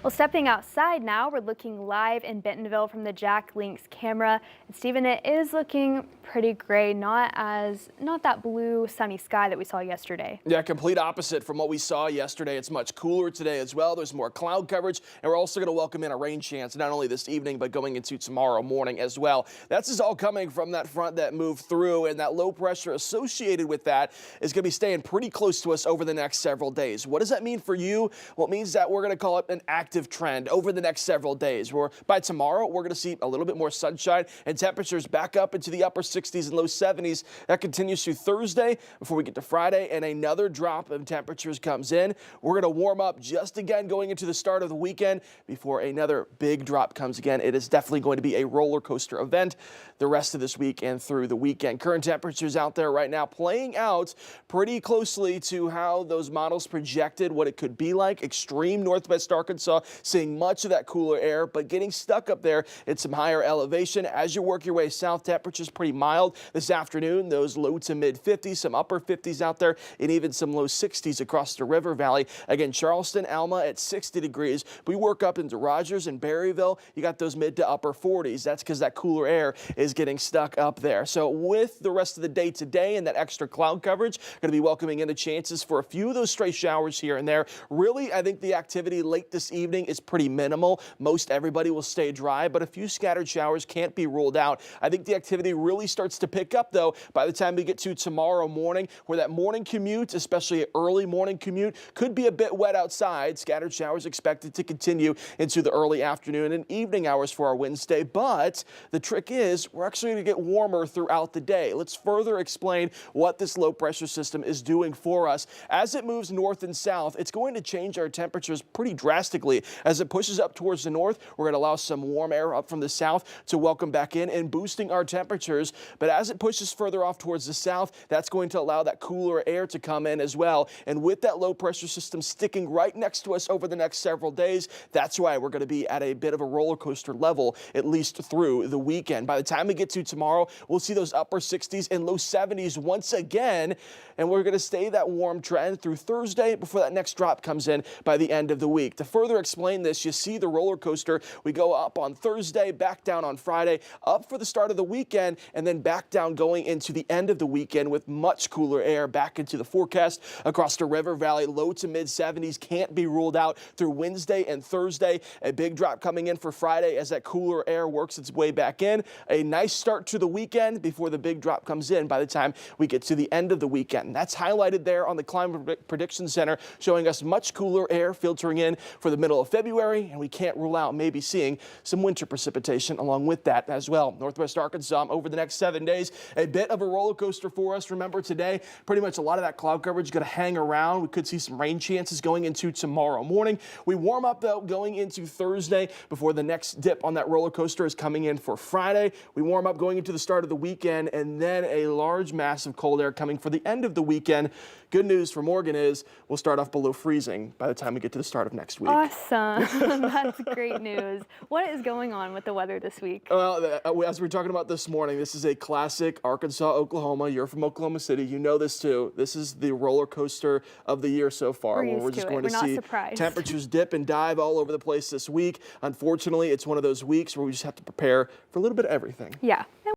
Well, stepping outside now, we're looking live in Bentonville from the Jack Links camera. And Stephen, it is looking pretty gray, not that blue sunny sky that we saw yesterday. Yeah, complete opposite from what we saw yesterday. It's much cooler today as well. There's more cloud coverage, and we're also going to welcome in a rain chance, not only this evening, but going into tomorrow morning as well. That's just all coming from that front that moved through, and that low pressure associated with that is going to be staying pretty close to us over the next several days. What does that mean for you? Well, it means that we're going to call it an active trend over the next several days, where by tomorrow, we're going to see a little bit more sunshine and temperatures back up into the upper 60s and low 70s. That continues through Thursday before we get to Friday, and another drop of temperatures comes in. We're going to warm up just again going into the start of the weekend before another big drop comes again. It is definitely going to be a roller coaster event the rest of this week and through the weekend. Current temperatures out there right now playing out pretty closely to how those models projected what it could be like. Extreme northwest Arkansas, seeing much of that cooler air, but getting stuck up there at some higher elevation. As you work your way south, temperatures pretty mild this afternoon. Those low to mid 50s, some upper 50s out there, and even some low 60s across the river valley. Again, Charleston, Alma at 60 degrees. We work up into Rogers and Berryville. You got those mid to upper 40s. That's because that cooler air is getting stuck up there. So with the rest of the day today and that extra cloud coverage, going to be welcoming in the chances for a few of those stray showers here and there. Really, I think the activity late this evening is pretty minimal. Most everybody will stay dry, but a few scattered showers can't be ruled out. I think the activity really starts to pick up, though, by the time we get to tomorrow morning, where that morning commute, especially an early morning commute, could be a bit wet outside. Scattered showers expected to continue into the early afternoon and evening hours for our Wednesday, but the trick is we're actually going to get warmer throughout the day. Let's further explain what this low pressure system is doing for us. As it moves north and south, it's going to change our temperatures pretty drastically. As it pushes up towards the north, we're going to allow some warm air up from the south to welcome back in and boosting our temperatures. But as it pushes further off towards the south, that's going to allow that cooler air to come in as well. And with that low pressure system sticking right next to us over the next several days, that's why we're going to be at a bit of a roller coaster level, at least through the weekend. By the time we get to tomorrow, we'll see those upper 60s and low 70s once again, and we're going to stay that warm trend through Thursday before that next drop comes in by the end of the week. To further explain this, you see the roller coaster. We go up on Thursday, back down on Friday, up for the start of the weekend, and then back down going into the end of the weekend with much cooler air back into the forecast across the river valley. Low to mid 70s can't be ruled out through Wednesday and Thursday. A big drop coming in for Friday as that cooler air works its way back in. A nice start to the weekend before the big drop comes in by the time we get to the end of the weekend. That's highlighted there on the Climate Prediction Center, showing us much cooler air filtering in for the middle of February, and we can't rule out maybe seeing some winter precipitation along with that as well. Northwest Arkansas over the next 7 days, a bit of a roller coaster for us. Remember today, pretty much a lot of that cloud coverage is going to hang around. We could see some rain chances going into tomorrow morning. We warm up though going into Thursday before the next dip on that roller coaster is coming in for Friday. We warm up going into the start of the weekend, and then a large mass of cold air coming for the end of the weekend. Good news for Morgan is we'll start off below freezing by the time we get to the start of next week. Awesome. That's great news. What is going on with the weather this week? Well, as we were talking about this morning, this is a classic Arkansas, Oklahoma. You're from Oklahoma City. You know this too. This is the roller coaster of the year so far. We're just going to see surprised. Temperatures dip and dive all over the place this week. Unfortunately, it's one of those weeks where we just have to prepare for a little bit of everything. Yeah.